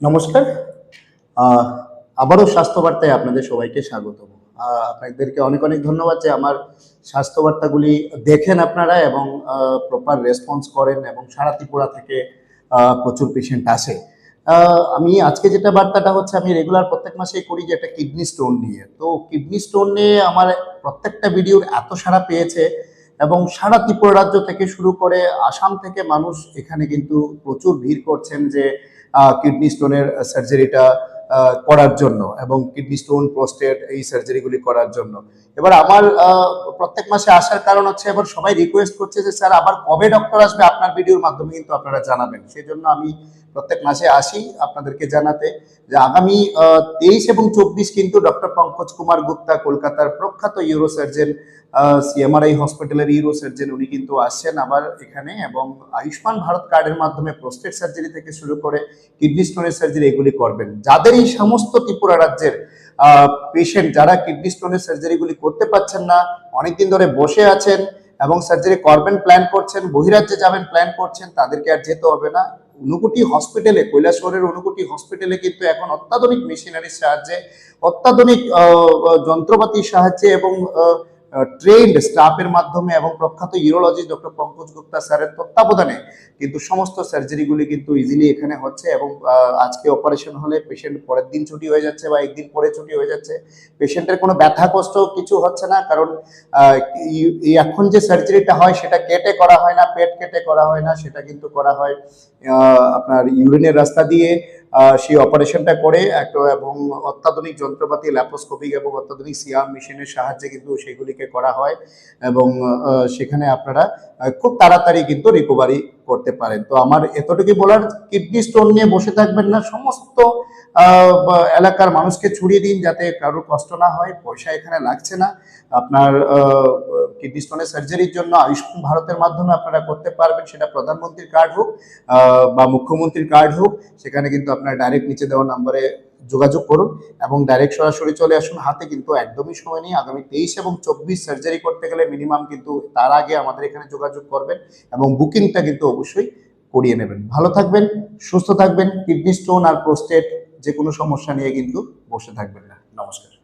নমস্কার। আহ আবারও স্বাস্থ্য বার্তায় আপনাদের সবাইকে স্বাগতম। আপনাদেরকে অনেক, অনেক ধন্যবাদ যে আমার স্বাস্থ্য বার্তাগুলি দেখেন আপনারা এবং প্রপার রেসপন্স করেন এবং সারা ত্রিপুরা থেকে প্রচুর পেশেন্ট আসে। আমি আজকে যেটা বার্তাটা হচ্ছে আমি রেগুলার প্রত্যেক মাসেই করি যে একটা কিডনি স্টোন নিয়ে। তো কিডনি স্টোন নিয়ে আমার প্রত্যেকটা ভিডিওর এত সাড়া পেয়েছে এবং সারা ত্রিপুরা রাজ্য থেকে শুরু করে আসাম থেকে মানুষ এখানে কিন্তু প্রচুর ভিড় করছেন যে কিডনি স্টোনের সার্জারিটা করার জন্য এবং কিডনি স্টোন প্রোস্টেট এই সার্জারিগুলি করার জন্য। এবার আমার প্রত্যেক মাসে আসার কারণ হচ্ছে এবার সবাই রিকোয়েস্ট করছে যে স্যার আবার কবে ডক্টর আসবে আপনার ভিডিওর মাধ্যমে কিন্তু আপনারা জানাবেন। সেই জন্য আমি প্রত্যেক মাসে আসি আপনাদেরকে জানাতে যে আগামী 23 এবং 24 কিন্তু ডক্টর পঙ্কজ কুমার গুপ্তা কলকাতার প্রখ্যাত ইউরো সার্জন, সিএমআরআই হসপিটালের ইউরো সার্জন, উনি কিন্তু আসছেন আবার এখানে এবং আয়ুষ্মান ভারত কার্ডের মাধ্যমে প্রোস্টেট সার্জারি থেকে শুরু করে কিডনি স্টোনের সার্জারি এগুলি করবেন। যাদের এই সমস্ত ত্রিপুরা রাজ্যের পেশেন্ট যারা কিডনি স্টোনের সার্জারিগুলি করতে পারছেন না, অনেকদিন ধরে বসে আছেন এবং সার্জারি করবেন প্ল্যান করছেন, বহিরাজ্যে যাবেন প্ল্যান করছেন, তাদেরকে আর যেতে হবে না। ঊনকোটি হসপিটালে, কৈলাসহরের ঊনকোটি হসপিটালে কিন্তু এখন অত্যাধুনিক মেশিনারির সাহায্যে, অত্যাধুনিক যন্ত্রপাতির সাহায্যে এবং ট্রেন্ড স্টাফের মাধ্যমে এবং প্রখ্যাত ইউরোলজিস্ট ডক্টর পঙ্কজ গুপ্তা স্যারের তত্ত্বাবধানে কিন্তু সমস্ত সার্জারিগুলি কিন্তু ইজিলি এখানে হচ্ছে এবং আজকে অপারেশন হলে পেশেন্ট পরের দিন ছুটি হয়ে যাচ্ছে বা একদিন পরে ছুটি হয়ে যাচ্ছে। পেশেন্টের কোনো ব্যথা কষ্ট কিছু হচ্ছে না, কারণ এখন যে সার্জারিটা হয় সেটা কেটে করা হয় না, পেট কেটে করা হয় না, সেটা কিন্তু করা হয় আপনার ইউরিনের রাস্তা দিয়ে সেই অপারেশনটা করে একটা এবং অত্যাধুনিক যন্ত্রপাতি ল্যাপ্রোস্কোপিক এবং অত্যাধুনিক সিআর মেশিনের সাহায্যে কিন্তু সেগুলিকে করা হয় এবং সেখানে আপনারা খুব তাড়াতাড়ি কিন্তু রিকভারি করতে পারেন। তো আমার এতটুকু বলার, কিডনি স্টোন নিয়ে বসে থাকবেন না, সমস্ত এলাকার মানুষকে ছড়িয়ে দিন যাতে কারোর কষ্ট না হয়। পয়সা এখানে লাগছে না। আপনার কিডনি স্টোনের সার্জারির জন্য আয়ুষ্মান ভারতের মাধ্যমে আপনারা করতে পারবেন, সেটা প্রধানমন্ত্রীর কার্ড হোক বা মুখ্যমন্ত্রীর কার্ড হোক। সেখানে কিন্তু আপনারা ডাইরেক্ট নিচে দেওয়া নাম্বারে যোগাযোগ করুন এবং ডাইরেক্ট সরাসরি চলে আসুন। হাতে কিন্তু একদমই সময় নেই। আগামী 23 এবং 24 সার্জারি করতে গেলে মিনিমাম কিন্তু তার আগে আমাদের এখানে যোগাযোগ করবেন এবং বুকিংটা কিন্তু অবশ্যই করিয়ে নেবেন। ভালো থাকবেন, সুস্থ থাকবেন। কিডনি স্টোন আর প্রোস্টেট যে কোনো সমস্যা নিয়ে কিন্তু বসে থাকবেন না। নমস্কার।